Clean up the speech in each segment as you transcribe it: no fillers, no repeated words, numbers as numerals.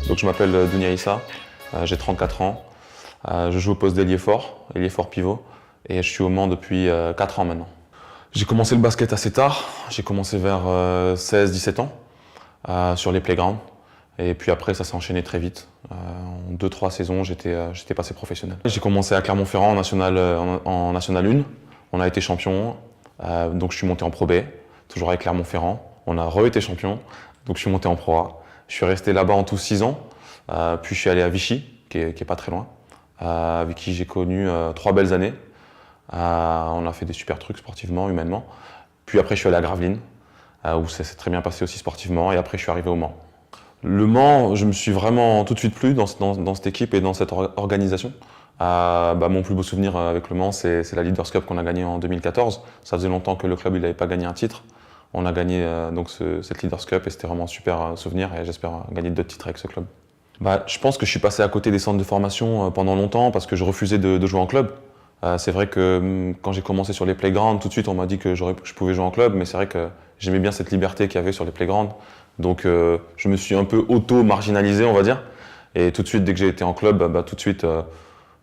Donc je m'appelle Dounia Issa, j'ai 34 ans. Je joue au poste d'ailier fort pivot, et je suis au Mans depuis 4 ans maintenant. J'ai commencé le basket assez tard, j'ai commencé vers 16-17 ans sur les playgrounds. Et puis après, ça s'est enchaîné très vite. En 2-3 saisons, j'étais passé professionnel. J'ai commencé à Clermont-Ferrand en National 1. On a été champion, donc je suis monté en Pro B, toujours avec Clermont-Ferrand. On a re-été champion, donc je suis monté en Pro A. Je suis resté là-bas en tout 6 ans, puis je suis allé à Vichy, qui est pas très loin, avec qui j'ai connu 3 belles années. On a fait des super trucs sportivement, humainement. Puis après, je suis allé à Gravelines, où ça s'est très bien passé aussi sportivement, et après, je suis arrivé au Mans. Le Mans, je me suis vraiment tout de suite plu dans cette équipe et dans cette organisation. Mon plus beau souvenir avec le Mans, c'est la Leaders Cup qu'on a gagnée en 2014. Ça faisait longtemps que le club n'avait pas gagné un titre. On a gagné cette Leaders Cup et c'était vraiment un super souvenir et j'espère gagner d'autres titres avec ce club. Je pense que je suis passé à côté des centres de formation pendant longtemps parce que je refusais de jouer en club. C'est vrai que quand j'ai commencé sur les playgrounds, tout de suite on m'a dit que je pouvais jouer en club, mais c'est vrai que j'aimais bien cette liberté qu'il y avait sur les playgrounds. Donc je me suis un peu auto-marginalisé, on va dire. Et tout de suite, dès que j'ai été en club, tout de suite,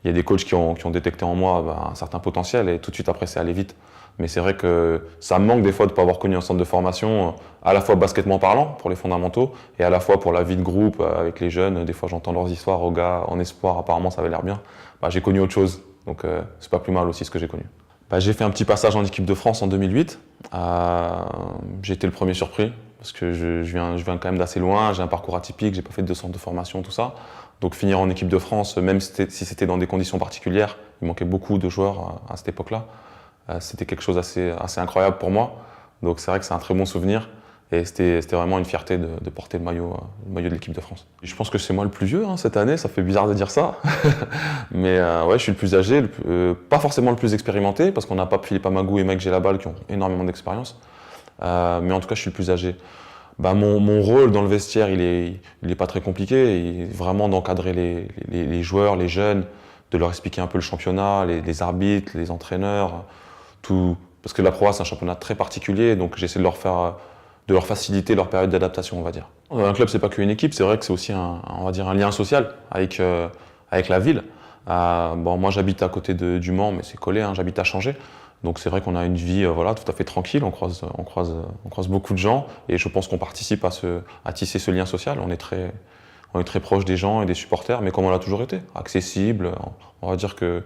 il y a des coachs qui ont détecté en moi un certain potentiel et tout de suite après, c'est allé vite. Mais c'est vrai que ça me manque des fois de ne pas avoir connu un centre de formation, à la fois basketement parlant, pour les fondamentaux, et à la fois pour la vie de groupe avec les jeunes. Des fois, j'entends leurs histoires aux gars en espoir, apparemment ça avait l'air bien. J'ai connu autre chose, donc c'est pas plus mal aussi ce que j'ai connu. J'ai fait un petit passage en équipe de France en 2008. J'ai été le premier surpris, parce que je viens quand même d'assez loin, j'ai un parcours atypique, j'ai pas fait de centre de formation, tout ça. Donc finir en équipe de France, même si c'était dans des conditions particulières, il manquait beaucoup de joueurs à cette époque-là. C'était quelque chose assez incroyable pour moi. Donc c'est vrai que c'est un très bon souvenir. Et c'était vraiment une fierté de porter le maillot de l'équipe de France. Je pense que c'est moi le plus vieux cette année, ça fait bizarre de dire ça. Mais ouais, je suis le plus âgé, pas forcément le plus expérimenté, parce qu'on n'a pas Philippe Amagou et Mike Gelabal qui ont énormément d'expérience. Mais en tout cas, je suis le plus âgé. Mon rôle dans le vestiaire, il est pas très compliqué. Il est vraiment d'encadrer les joueurs, les jeunes, de leur expliquer un peu le championnat, les arbitres, les entraîneurs, tout. Parce que la Pro A, c'est un championnat très particulier, donc j'essaie de leur faciliter leur période d'adaptation, on va dire. Un club, c'est pas qu'une équipe, c'est vrai que c'est aussi on va dire un lien social avec la ville. Moi, j'habite à côté du Mans, mais c'est collé, j'habite à Changé. Donc c'est vrai qu'on a une vie tout à fait tranquille, on croise beaucoup de gens et je pense qu'on participe à tisser ce lien social. On est très proche des gens et des supporters, mais comme on l'a toujours été, accessible, on va dire que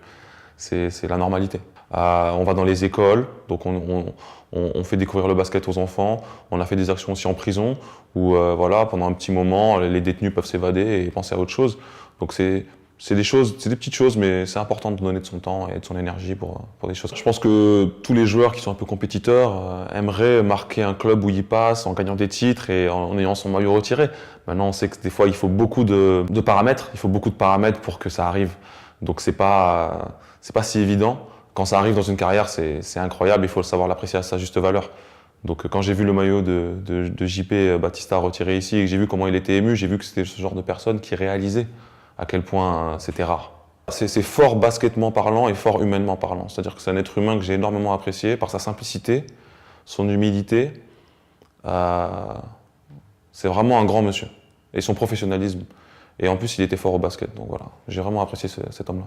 c'est la normalité. On va dans les écoles, donc on fait découvrir le basket aux enfants. On a fait des actions aussi en prison où pendant un petit moment, les détenus peuvent s'évader et penser à autre chose. Donc c'est des petites choses, mais c'est important de donner de son temps et de son énergie pour des choses. Je pense que tous les joueurs qui sont un peu compétiteurs aimeraient marquer un club où ils passent en gagnant des titres et en ayant son maillot retiré. Maintenant, on sait que des fois, il faut beaucoup de paramètres. Il faut beaucoup de paramètres pour que ça arrive. Donc c'est pas si évident. Quand ça arrive dans une carrière, c'est incroyable. Il faut savoir l'apprécier à sa juste valeur. Donc quand j'ai vu le maillot de JP Baptista retiré ici et que j'ai vu comment il était ému, j'ai vu que c'était ce genre de personne qui réalisait à quel point c'était rare. C'est fort basketement parlant et fort humainement parlant. C'est-à-dire que c'est un être humain que j'ai énormément apprécié par sa simplicité, son humilité. C'est vraiment un grand monsieur. Et son professionnalisme. Et en plus, il était fort au basket. Donc voilà, j'ai vraiment apprécié cet homme-là.